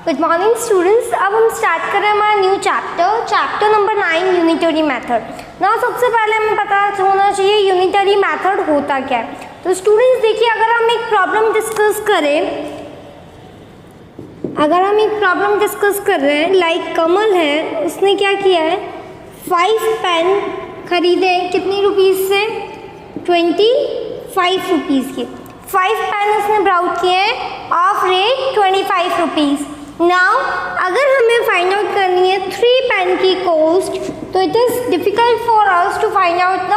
Good morning students. अब हम start कर रहे हैं हमारा new chapter number 9 unitary method. ना सबसे पहले हमें पता होना चाहिए यूनिटरी मेथड होता क्या है। तो स्टूडेंट्स देखिए, अगर हम एक प्रॉब्लम डिस्कस कर रहे हैं, लाइक कमल है, उसने क्या किया है 5 पेन खरीदे कितनी रुपीज़ से 25 रुपीज़ के। 5 पेन उसने ब्राउट किए हैं ऑफ रेट 25 रुपीज़। नाउ अगर हमें फाइंड आउट करनी है 3 पेन की कॉस्ट, तो it is difficult for us to find out the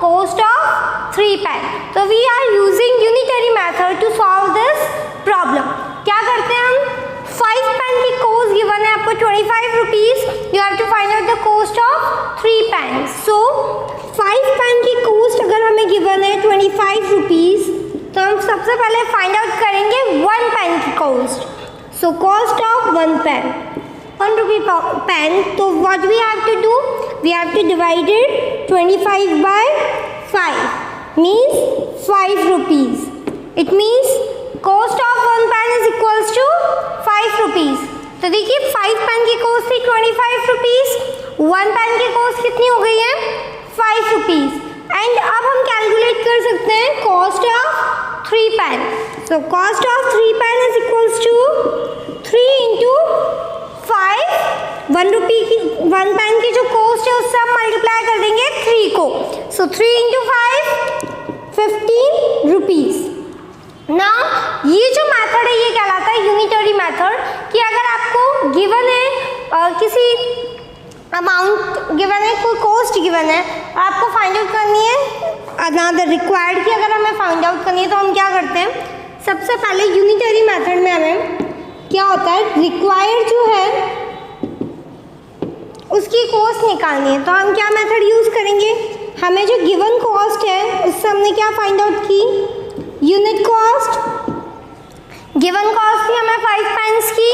cost of 3 pen. तो we are using unitary method to solve this problem. क्या करते हैं हम, 5 पेन की कॉस्ट गिवन है आपको 25 rupees, you have to find out the cost of 3 pen. So 5 pen की cost अगर हमें गिवन है 25 रुपीज़, तो हम सबसे पहले फाइंड आउट करेंगे 1 पेन की cost. So cost of 1 pen, 1 rupee pen. तो what we have to do, we have to divide it 25 by 5 means 5 rupees. It means cost of 1 pen is equals to 5 rupees. तो देखिए 5 pen की cost थी 25 rupees, 1 pen की cost कितनी हो गई है 5 रुपीज़। एंड अब हम कैलकुलेट कर सकते हैं cost of 3 pen. So cost of 3 pen is equals to 3 into 5। 1 rupee की 1 पेन की जो कॉस्ट है उससे हम मल्टीप्लाई कर देंगे 3 को। सो 3 इंटू 5 15 रुपीज़। ना ये जो मेथड है ये कहलाता है यूनिटरी मेथड, कि अगर आपको गिवन है किसी अमाउंट गिवन है, कोई कॉस्ट गिवन है, आपको फाइंड आउट करनी है अनदर रिक्वायर्ड की अगर हमें फाइंड आउट करनी है, तो हम क्या करते हैं, सबसे पहले यूनिटरी मेथड में हमें क्या होता है, रिक्वायर्ड जो है उसकी कॉस्ट निकालनी है। तो हम क्या मेथड यूज़ करेंगे, हमें जो गिवन कॉस्ट है उससे हमने क्या फाइंड आउट की, यूनिट कॉस्ट। गिवन कॉस्ट थी हमें 5 पेन्स की,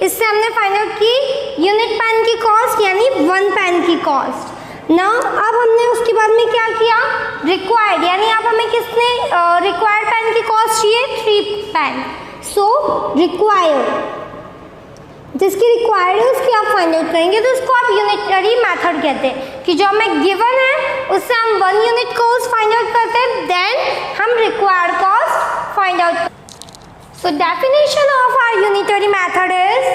इससे हमने फाइंड आउट की यूनिट पेन की कॉस्ट यानी 1 पेन की कॉस्ट। ना अब हमने उसके बाद में क्या किया, रिक्वायर्ड, यानी अब हमें किसने रिक्वायर्ड पेन की कॉस्ट चाहिए 3 पेन। सो रिक्वायर्ड, जिसकी रिक्वायर्ड है उसकी आप फाइंड आउट करेंगे, तो उसको आप यूनिटरी मेथड कहते हैं, कि जो हमें गिवन है उससे हम 1 यूनिट कॉस्ट फाइंड आउट करते हैं, देन हम required cost find out. So definition of our unitary method is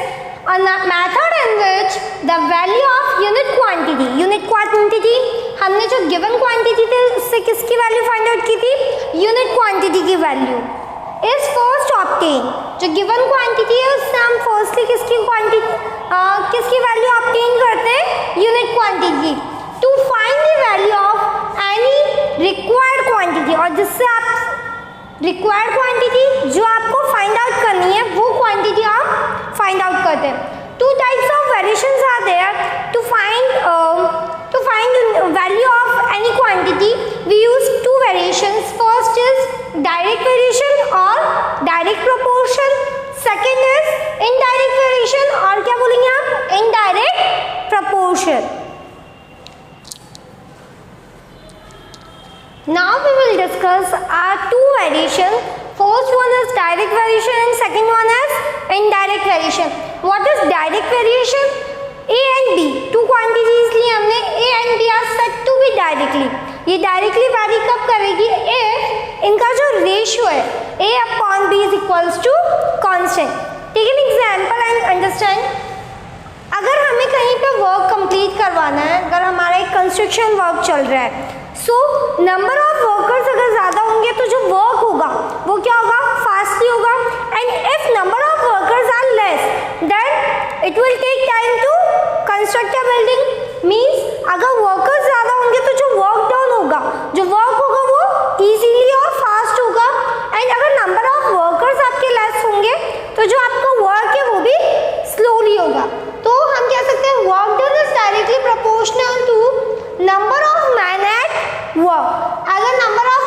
a method in which the value of unit quantity हमने जो given quantity थी उससे किसकी वैल्यू फाइंड आउट की थी, unit quantity की वैल्यू is first obtained। जो given quantity है उससे हम फर्स्टली किसकी वैल्यू obtain करते हैं, unit quantity, to find the value of any required quantity। और जिससे आप रिक्वायर्ड क्वांटिटी जो आपको फाइंड आउट करनी है वो क्वांटिटी आप फाइंड आउट करते हैं। 2 types of variations are there to find value of any quantity. We use 2 variations, first is direct variation और direct proportion, second is indirect variation और क्या बोलेंगे आप, indirect proportion. Now we will discuss our 2 variation. First one is direct variation and second one is indirect variation. What is direct variation? A and B, 2 quantities ली हमने, A and B are said to be directly। ये directly vary कब करेगी, if इनका जो ratio है A upon B is equals to constant। Take an example and understand। अगर हमें कहीं पे वर्क कंप्लीट करवाना है, अगर हमारा एक कंस्ट्रक्शन वर्क चल रहा है, सो नंबर ऑफ वर्कर्स अगर ज़्यादा होंगे तो जो वर्क होगा वो क्या होगा, फास्टली होगा। And if number of workers are less, then it will take time to construct a building. Means अगर वर्कर्स ज़्यादा होंगे तो जो वर्क डन होगा, जो वर्क होगा वो ईजीली और फास्ट होगा। एंड अगर नंबर ऑफ वर्कर्स आपके लेस होंगे तो जो आपका वर्क है वो भी स्लोली होगा। तो हम कह सकते हैं work done is directly proportional to number of man at work. अगर नंबर ऑफ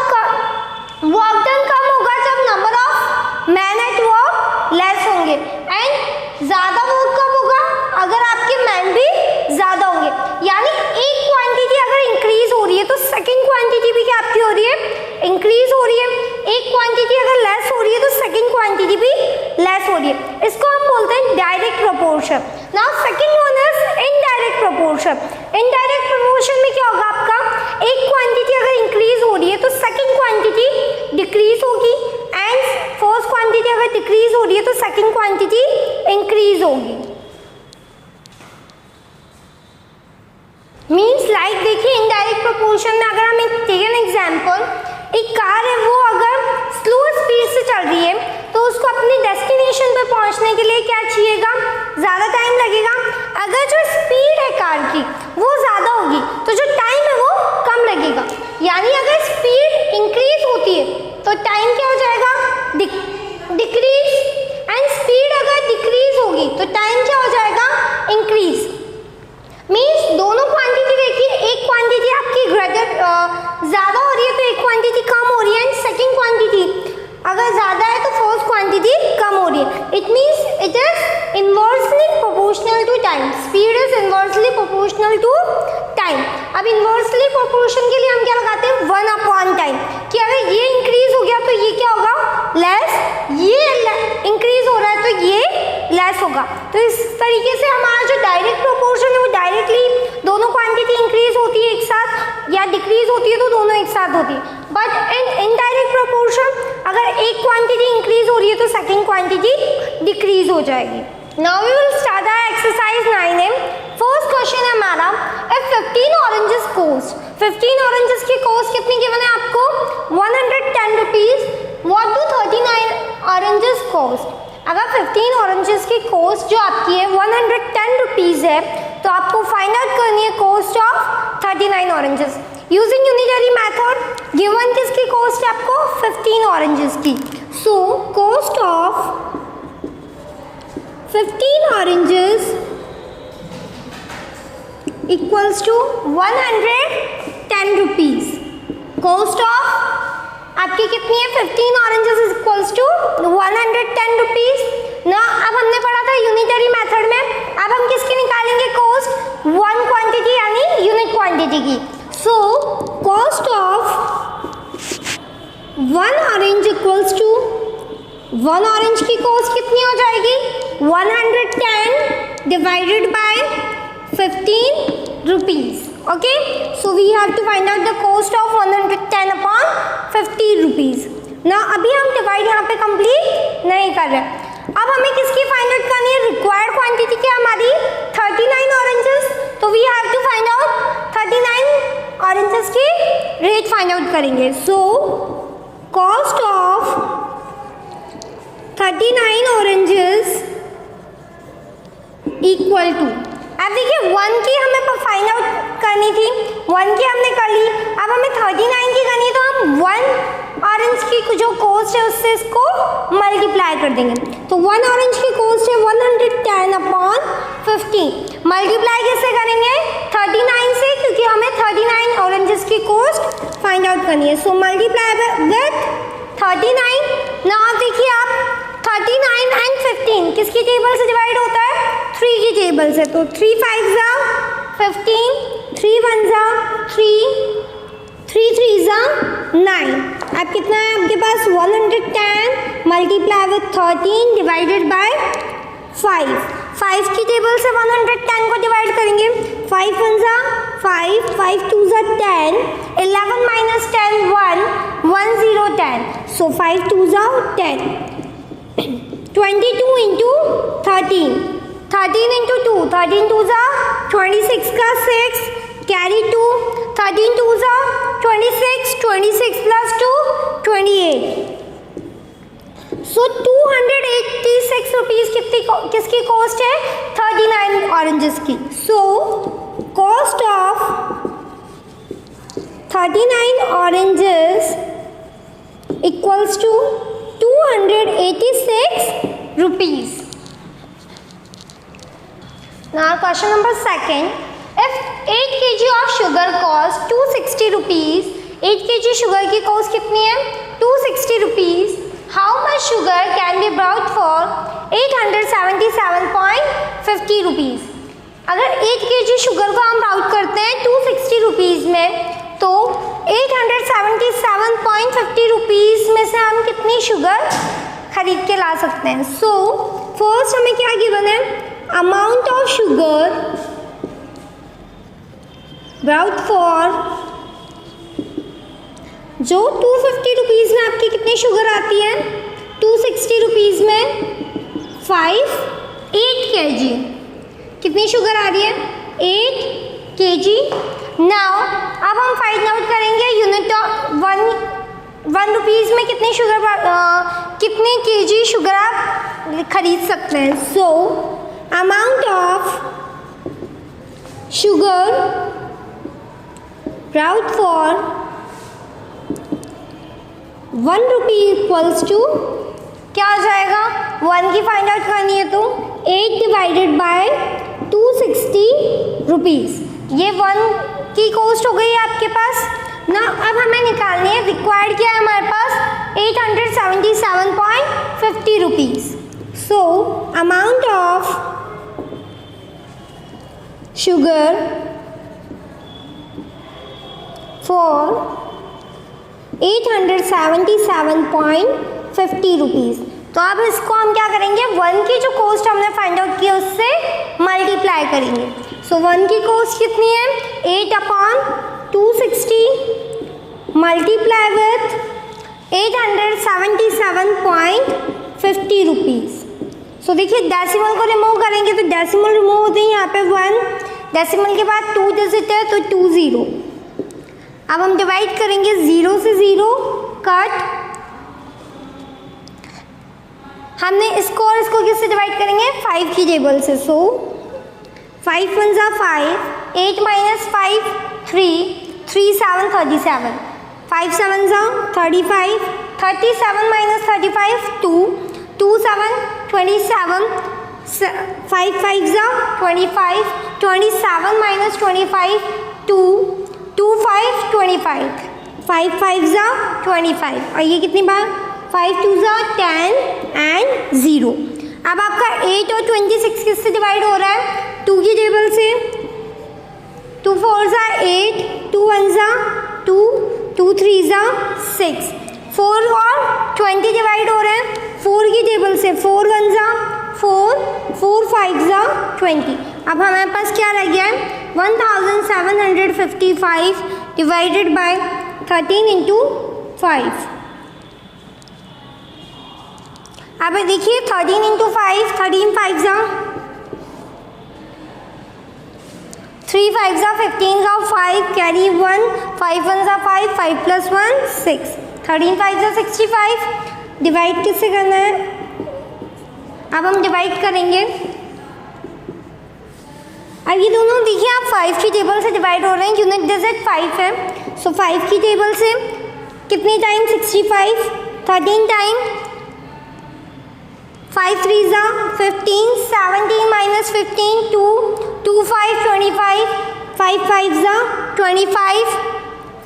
वर्क डन कम होगा जब number of man at work less होंगे। एंड ज़्यादा वर्क कब होगा, अगर आपके मैन भी ज़्यादा होंगे। यानी एक क्वांटिटी अगर इंक्रीज हो रही है तो सेकंड क्वांटिटी भी क्या आपकी हो रही है, इंक्रीज हो रही है। एक क्वांटिटी अगर लेस हो रही है तो सेकंड क्वांटिटी भी लेस हो रही है। इसको हम बोलते हैं direct proportion. Now second one is indirect proportion. Indirect proportion में क्या होगा आपका, एक क्वांटिटी अगर इंक्रीज हो रही है तो सेकंड क्वांटिटी डिक्रीज होगी, एंड फर्स्ट क्वांटिटी अगर डिक्रीज हो रही है तो सेकंड क्वांटिटी इंक्रीज होगी. मीन्स लाइक देखिए इनडायरेक्ट प्रोपोर्शन में अगर हम एक टेकन एग्जांपल, एक कार है वो अगर स्लो स्पीड से चल रही है तो उसको अपने डेस्टिनेशन पर पहुंचने के लिए क्या चाहिएगा, ज़्यादा टाइम लगेगा. अगर जो स्पीड है कार की वो ज़्यादा होगी तो जो टाइम है वो कम लगेगा. यानी अगर स्पीड इंक्रीज होती है तो टाइम क्या हो जाएगा, डिक्रीज, एंड स्पीड अगर डिक्रीज होगी तो टाइम क्या हो जाएगा, इंक्रीज. मीन्स दोनों क्वांटिटी देखिए, एक क्वांटिटी आपकी ज़्यादा हो रही है तो एक क्वांटिटी कम हो रही है, एंड सेकेंड क्वांटिटी अगर ज़्यादा है तो फर्स्ट क्वांटिटी कम हो रही है. It means it is inversely proportional to time. Speed is inversely proportional to time. अब इन्वर्सली प्रोपोर्शन के लिए हम क्या लगाते हैं, 1/टाइम, कि अगर ये इंक्रीज हो गया तो ये क्या होगा, लेस, ये इंक्रीज हो रहा है तो ये लेस होगा. तो इस तरीके से हमारा जो डायरेक्ट प्रोपोर्शन है वो डायरेक्टली दोनों क्वांटिटी इंक्रीज होती है एक साथ, या डिक्रीज होती है तो दोनों एक साथ होती है. बट इन इनडायरेक्ट प्रोपोर्शन अगर एक क्वांटिटी इंक्रीज हो रही है तो सेकेंड क्वांटिटी डिक्रीज हो जाएगी. Now we will start our exercise 9M. First question है हमारा, इफ 15 ऑरेंजेस कॉस्ट, 15 ऑरेंजेस की कॉस्ट कितनी गिवन है आपको, 110 rupees. What do 39 oranges cost. अगर 15 ऑरेंजेस की कॉस्ट जो आपकी है 110 रुपीज़ है तो आपको फाइंड आउट करनी है cost of 39 oranges using unitary method. Given किसकी कॉस्ट है आपको, 15 ऑरेंजेस की. So cost of 15 oranges equals to 110 rupees. Cost of आपकी कितनी है, 15 oranges is equals to 110 rupees ना. अब हमने पढ़ा था यूनिटरी मेथड में, अब हम किसकी निकालेंगे कॉस्ट, वन क्वांटिटी यानी यूनिट क्वांटिटी की. So cost of 1 orange equals to, 1 orange की कॉस्ट कितनी हो जाएगी, 110 divided by 15 rupees. Okay, so we have to find out the cost of 110 upon 50 rupees. ना अभी हम डिवाइड यहाँ पे कंप्लीट नहीं कर रहे. अब हमें किसकी फाइंड आउट करनी है, रिक्वायर्ड क्वांटिटी क्या हमारी 39 ऑरेंजेस. तो we have to find out 39 oranges की रेट फाइंड आउट करेंगे. So cost of 39 oranges equal to, अब देखिए 1 की हमें फाइंड आउट करनी थी, 1 की हमने कर ली. अब हमें 39 की करनी है तो हम 1 ऑरेंज की जो कॉस्ट है उससे इसको मल्टीप्लाई कर देंगे. तो 1 ऑरेंज की कॉस्ट है 110 अपॉन 50. मल्टीप्लाई कैसे करेंगे, 39 से, क्योंकि हमें 39 ऑरेंजेस की कॉस्ट फाइंड आउट करनी है. So multiply with 39. ना देखिए आप 39 एंड 15 किसकी टेबल से डिवाइड होता है, 3 की टेबल से. तो 3 5 जा 15, 3 1 जा 3, 3 3 जा 9. अब कितना है आपके पास, 110 मल्टीप्लाई विथ 13 डिवाइडेड बाय 5. 5 की टेबल से 110 को डिवाइड करेंगे. 5 1 जा 5, 5 2 जा 10, 11 minus 10 1, 1 0 10. So 5 2 जा 10. 22 into 13, 13 into 2, 13 2 जा 26 का 6, कैरी 2, 13 2 जा 26, 26 plus 2 28. सो 286 रुपीज़ किसकी कॉस्ट है, 39 ऑरेंजेस की. So cost of 39 oranges equals to 286 rupees. Now question number 2. If 8 kg of sugar cost 260 rupees, 8 kg sugar की cost कितनी है, 260 rupees. How much sugar can be bought for 877.50 rupees? अगर 8 kg sugar को हम bought करते हैं 260 rupees में, तो 877.50 रुपीज़ में से हम कितनी शुगर खरीद के ला सकते हैं. सो फर्स्ट हमें क्या गिवन है, अमाउंट sugar brought for, जो 250 रुपीज़ में आपकी कितनी शुगर आती है, 260 रुपीज़ में 8 kg कितनी शुगर आ रही है, 8 kg। नाउ अब हम फाइंड आउट करेंगे यूनिट ऑफ 1 रुपीज़ में कितनी शुगर कितने kg शुगर आप खरीद सकते हैं। So amount of sugar brought for 1 rupee equals to, क्या आ जाएगा, 1 की फाइंड आउट करनी है तो 8 डिवाइडेड बाय 260 रुपीज़, ये 1 की कॉस्ट हो गई है आपके पास ना। अब हमें निकालनी है, रिक्वायर्ड क्या है हमारे पास, 877.50 rupees. So amount of sugar for 877.50 rupees. तो अब इसको हम क्या करेंगे, 1 की जो कॉस्ट हमने फाइंड आउट की उससे मल्टीप्लाई करेंगे। सो 1 की कॉस्ट कितनी है, 8/260 मल्टीप्लाई विथ 877.50 रुपीज़। सो देखिए डेसिमल को रिमूव करेंगे तो डेसिमल रिमूव होते हैं, यहाँ पे 1 डेसिमल के बाद 2 डिजिट है तो 2 0। अब हम डिवाइड करेंगे, 0 से 0 कट, हमने इसको और इसको किससे डिवाइड करेंगे, 5 की टेबल से। सो 5 1 ज़ा 5, 8 - 5 3, 3 7 37, 5 7 ज़ा 35, 37 - 35 2, 2 7 27, 5 5 ज़ा 25, 27 - 25 2, 2 5 25, 5 5 ज़ा 25, और ये कितनी बार, 5 2 ज़ा 10 एंड 0। अब आपका 8 और 26 किससे डिवाइड हो रहा है, 2 की टेबल से। 2 4 ज़ा 8, 2 1 ज़ा 2, 2 3 ज़ा 6, 4 और 20 डिवाइड हो रहे हैं 4 की टेबल से। 4 1 ज़ा 4, 4 5 ज़ा 20। अब हमारे पास क्या रह गया है, 1755 डिवाइडेड बाय 13 × 5। अब देखिए 13 × 5, 13 5 ज़ा 3 5 ज़ा 15 ज़ा 5 कैरी 1, 5 1 ज़ा 5, 5 + 1 6, 13 5 ज़ा 65। डिवाइड किससे करना है, अब हम डिवाइड करेंगे। अब ये दोनों देखिए आप 5 की टेबल से डिवाइड हो रहे हैं, यूनिट डिजिट 5 है। सो 5 की टेबल से कितनी टाइम, 65, 13 टाइम, 5 3 ज़ा 15, 17 - 15 2, 2 5 25, 5 5 ज़ा 25,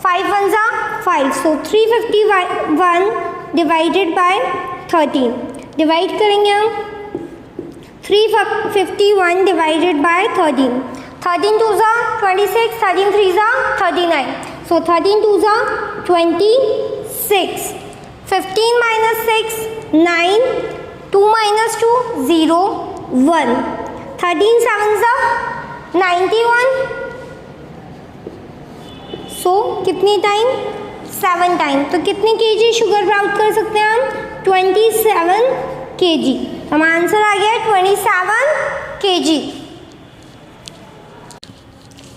5 1 ज़ा 5। सो 351 डिवाइडेड बाय 13, डिवाइड करेंगे हम, 351 डिवाइडेड बाय 13, 13 2 ज़ा 26, 13 3 ज़ा 39। सो 13 2 ज़ा 26, 15 - 6 9, 2 - 2 0 1, 13 7 ज़ा 91। सो कितनी टाइम, 7 टाइम। तो कितनी kg शुगर ब्राउट कर सकते हैं हम, 27 kg। हमारा आंसर आ गया 27 kg।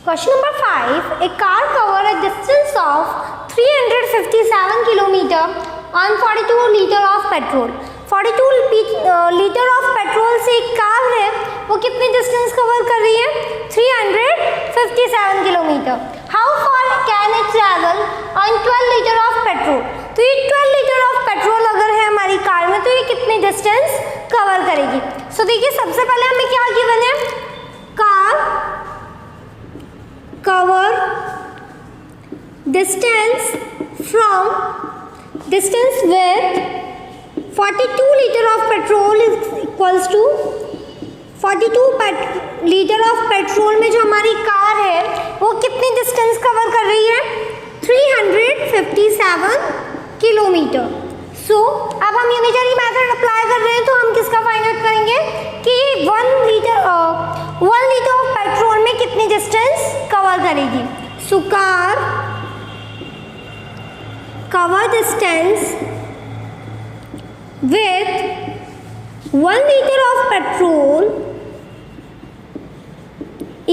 Question number 5, A car cover a distance of 357 kilometre on 42 litre of petrol. 42 litre of petrol से एक कार है, वो कितनी डिस्टेंस कवर कर रही है, 357 kilometre. How far can it travel on 12 litre of petrol. तो ये 12 लीटर ऑफ पेट्रोल अगर है हमारी कार में तो ये कितनी डिस्टेंस कवर करेगी। सो देखिए सबसे पहले हमें क्या गिवन है, car cover distance from distance with 42 litre of petrol is equals to 42 litre of petrol में जो हमारी कार है वो कितनी डिस्टेंस कवर कर रही है, 357 किलोमीटर। सो अब हम यूनिटरी मेथड अप्लाई कर रहे हैं तो हम किसका फाइंड आउट करेंगे कि 1 लीटर डिस्टेंस कवर करेगी. So car cover distance with 1 liter of petrol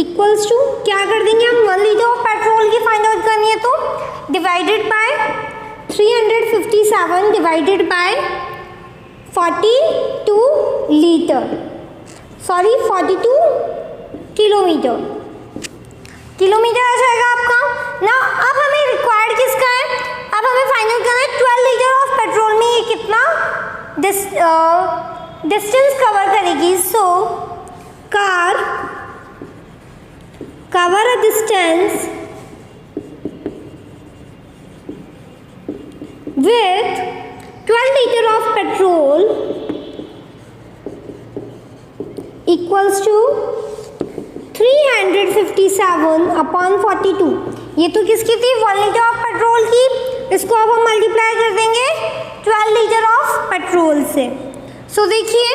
equals to, क्या कर देंगे हम, 1 लीटर ऑफ पेट्रोल की फाइंड आउट करनी है तो divided by 357 divided by 42 litre, sorry 42 kilometre, kilometre आ जाएगा आपका ना. अब हमें रिक्वायर्ड किसका है, अब हमें फाइंड आउट करना है 12 लीटर ऑफ पेट्रोल में ये कितना डिस्टेंस कवर करेगी. So car cover a distance with 12 liter of petrol equals to 357 upon 42. ये तो किसकी थी, 1 लीटर ऑफ पेट्रोल की. इसको अब हम मल्टीप्लाई कर देंगे 12 लीटर ऑफ पेट्रोल से. सो देखिए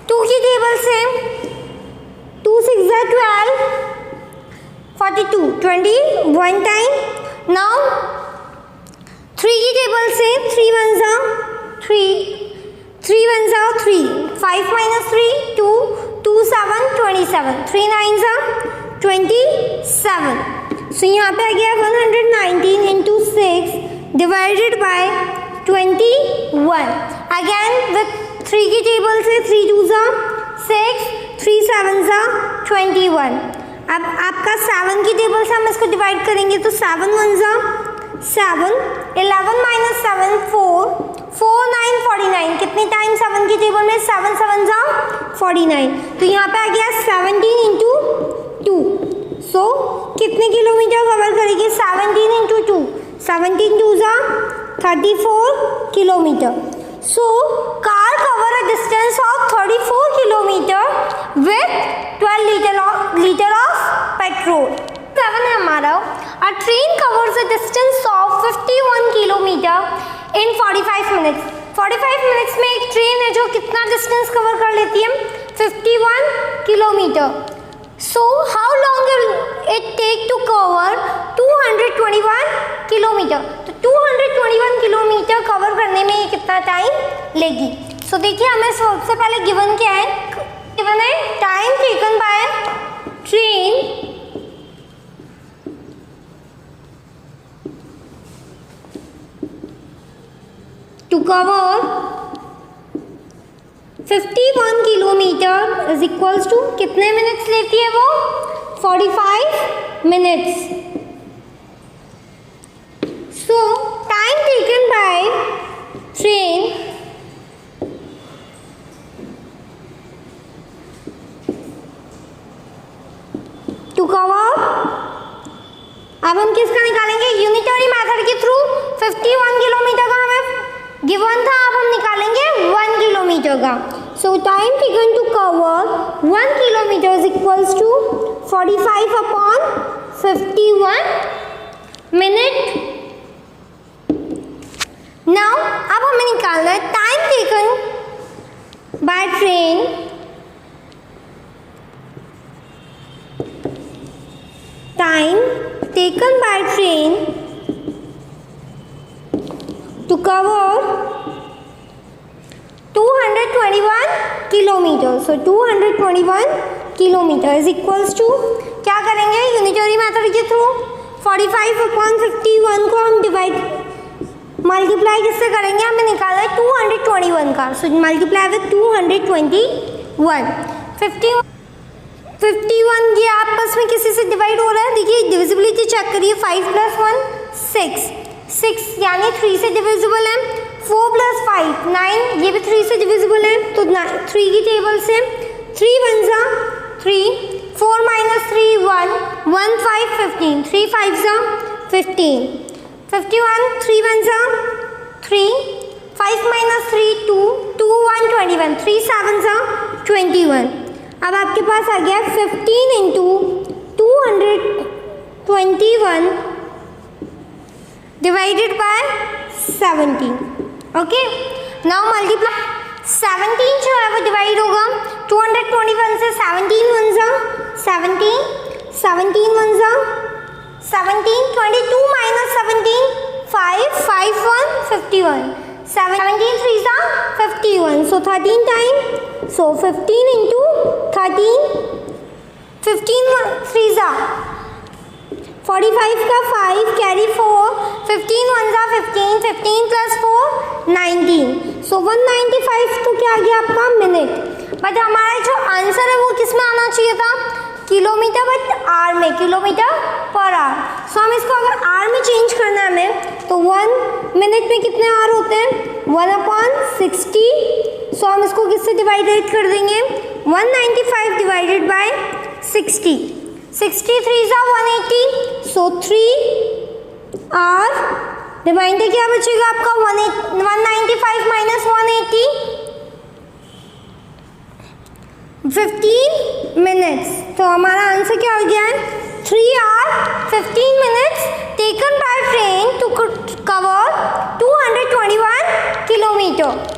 2 की टेबल से 2 6 12 42 21 टाइम. नाउ 3 की टेबल से 3 1 3 5 minus 3 2 2 7 27 3 9 27. सो यहाँ पे आ गया 119 into 6 divided by 21. Again with 3 की टेबल से 3 2 6 3 7 21. अब आपका 7 की टेबल से हम इसको डिवाइड करेंगे तो 7 1 7 11 minus 7 4 4 9 49. कितने टाइम 7 की टेबल में 7 7 49. तो यहाँ पे आ गया 17 into 2. सो कितने किलोमीटर कवर करेगी, 17 into 2 17 2 34 kilometre. So car cover a distance of 34 kilometre with 12 litre of petrol. 7 है हमारा. अ train covers a distance of 51 kilometre in 45 minutes. 45 minutes में एक ट्रेन है जो कितना डिस्टेंस कवर कर लेती है, 51 kilometre. So how long will it take to cover 221 kilometre. तो 221 किलोमीटर कवर करने में ये कितना टाइम लेगी. सो देखिए हमें सबसे पहले गिवन क्या है, गिवन है time taken by train to cover 51 kilometre is equals to कितने मिनट्स लेती है वो, 45 minutes. So time taken by train to cover, अब हम किसका निकालेंगे, यूनिटरी मेथड के थ्रू. 51 किलोमीटर का हमें गिवन था, अब हम निकालेंगे 1 किलोमीटर का. So time taken to cover 1 kilometer is equals to 45 upon 51 minute. Now अब हमें निकालना है time taken by train to cover 221 kilometre. So 221 kilometre is equals to क्या करेंगे, यूनिटरी मेथड के थ्रू 45 अपॉन 51 को हम डिवाइड मल्टीप्लाई किससे करेंगे, हमें निकालना है 221 का. So multiply with 221. 51 ये आपस में किसी से डिवाइड हो रहा है. देखिए डिविजिबिलिटी चेक करिए. 5 + 1 6 यानी 3 से डिविजिबल है. 4 + 5 9 ये भी 3 से डिविजिबल है. तो 3 की टेबल से 3 1 3 4 - 3 1 1 5 15 3 5 15 51 3 1 3 5 - 3 2 2 1 21 3 7 21. अब आपके पास आ गया 15 × 221 divided by 17. Okay now multiply 17 जो है वो डिवाइड होगा 221 से. 17 1 17 17 1 जा 17, 22 minus 17, 5, 5 1, 51. 17 3 जा 51. So 13 times. So 15 into 13. 15 3 जा 45 का 5 कैरी 4. 15 1 जा 15. 15 plus 4 19. So 195 तो क्या आ गया आपका मिनट. बट हमारा जो आंसर है वो किस में आना चाहिए था, किलोमीटर बट आर में, किलोमीटर पर आर. सो हम इसको अगर आर में चेंज करना है हमें तो 1 मिनट में कितने आर होते हैं 1/60. सो हम इसको किससे डिवाइडेड कर देंगे 195 डिवाइडेड बाय 60. 63 जा 180. सो 3 आर. रिमाइंडर क्या बचेगा आपका 195 माइनस 180 15 मिनट्स. तो हमारा आंसर क्या हो गया है 3 hours 15 minutes taken by train to cover 221 kilometre.